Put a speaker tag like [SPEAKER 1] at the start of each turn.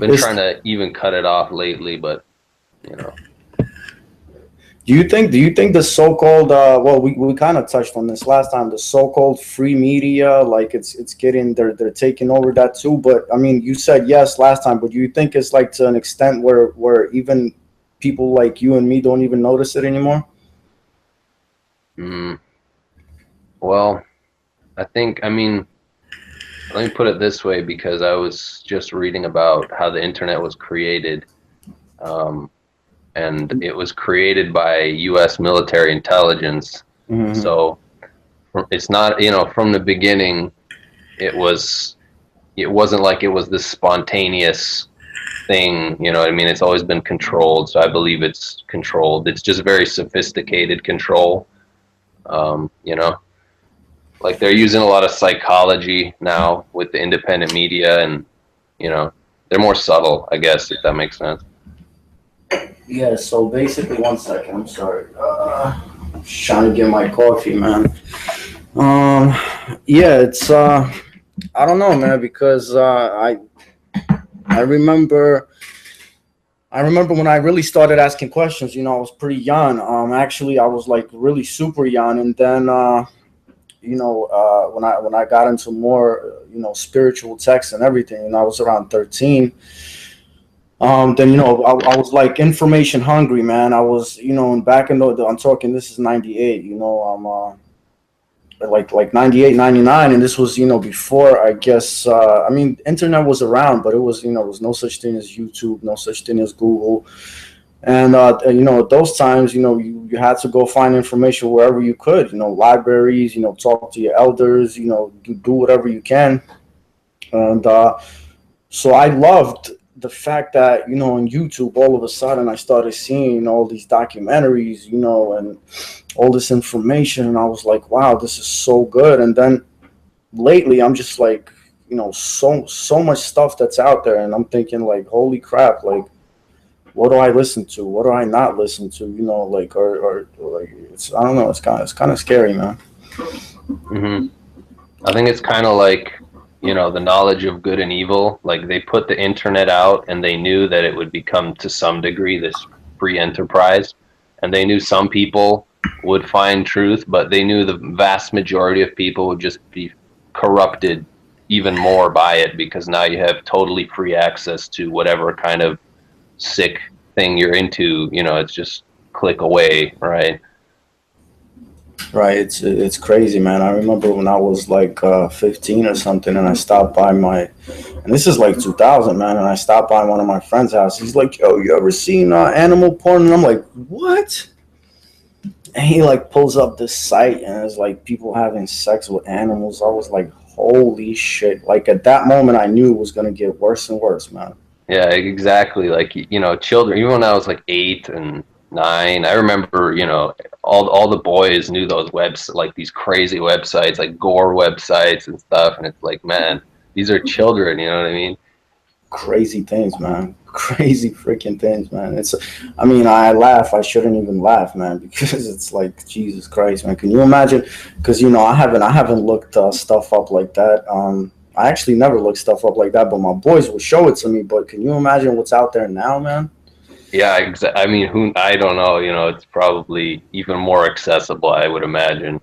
[SPEAKER 1] been trying to even cut it off lately, but you know.
[SPEAKER 2] Do you think the so-called well, we kind of touched on this last time, the so-called free media, like it's getting, they're taking over that too, but I mean, you said yes last time, but do you think it's like to an extent where even people like you and me don't even notice it anymore?
[SPEAKER 1] Well, I mean, let me put it this way, because I was just reading about how the internet was created. And it was created by U.S. military intelligence.
[SPEAKER 2] Mm-hmm.
[SPEAKER 1] So it's not, you know, from the beginning, it wasn't like it was this spontaneous thing, you know what I mean? It's always been controlled, so I believe it's controlled. It's just very sophisticated control, you know? Like they're using a lot of psychology now with the independent media, and, you know, they're more subtle, I guess, if that makes sense.
[SPEAKER 2] Yeah, so basically, one second, I'm sorry. Just trying to get my coffee, man. Yeah, it's I don't know, man, because I remember when I really started asking questions. You know, I was pretty young. Actually, I was like really super young, and then you know, when I got into more, you know, spiritual texts and everything, and I was around 13. Then, you know, I was like information hungry, man. I was, you know, and back in I'm talking, this is 98, you know, like 98, 99. And this was, you know, before, I guess, I mean, internet was around, but it was, you know, there was no such thing as YouTube, no such thing as Google. And, you know, at those times, you know, you had to go find information wherever you could, you know, libraries, you know, talk to your elders, you know, do whatever you can. And so I loved the fact that, you know, on YouTube, all of a sudden I started seeing all these documentaries, you know, and all this information, and I was like, wow, this is so good. And then lately I'm just like, you know, so much stuff that's out there, and I'm thinking like, holy crap, like, what do I listen to? What do I not listen to? You know, like, or like, it's, I don't know, it's kind of scary, man.
[SPEAKER 1] I think it's kind of like, you know, the knowledge of good and evil. Like they put the internet out and they knew that it would become to some degree this free enterprise, and they knew some people would find truth, but they knew the vast majority of people would just be corrupted even more by it, because now you have totally free access to whatever kind of sick thing you're into. You know, it's just click away, right?
[SPEAKER 2] Right, it's crazy, man. I remember when I was like 15 or something, and I stopped by and this is like 2000, man, and I stopped by one of my friend's house. He's like, yo, you ever seen animal porn? And I'm like, what? And he like pulls up this site, and it's like people having sex with animals. I was like, holy shit. Like at that moment, I knew it was going to get worse and worse, man.
[SPEAKER 1] Yeah, exactly. Like, you know, children, even when I was like 8 and 9, I remember, you know, all the boys knew those like these crazy websites, like gore websites and stuff. And it's like, man, these are children, you know what I mean?
[SPEAKER 2] Crazy things, man. Crazy freaking things, man. I mean, I laugh. I shouldn't even laugh, man, because it's like, Jesus Christ, man. Can you imagine? Because, you know, I haven't looked stuff up like that. I actually never looked stuff up like that, but my boys will show it to me. But can you imagine what's out there now, man?
[SPEAKER 1] Yeah, I mean, I don't know, you know, it's probably even more accessible, I would imagine.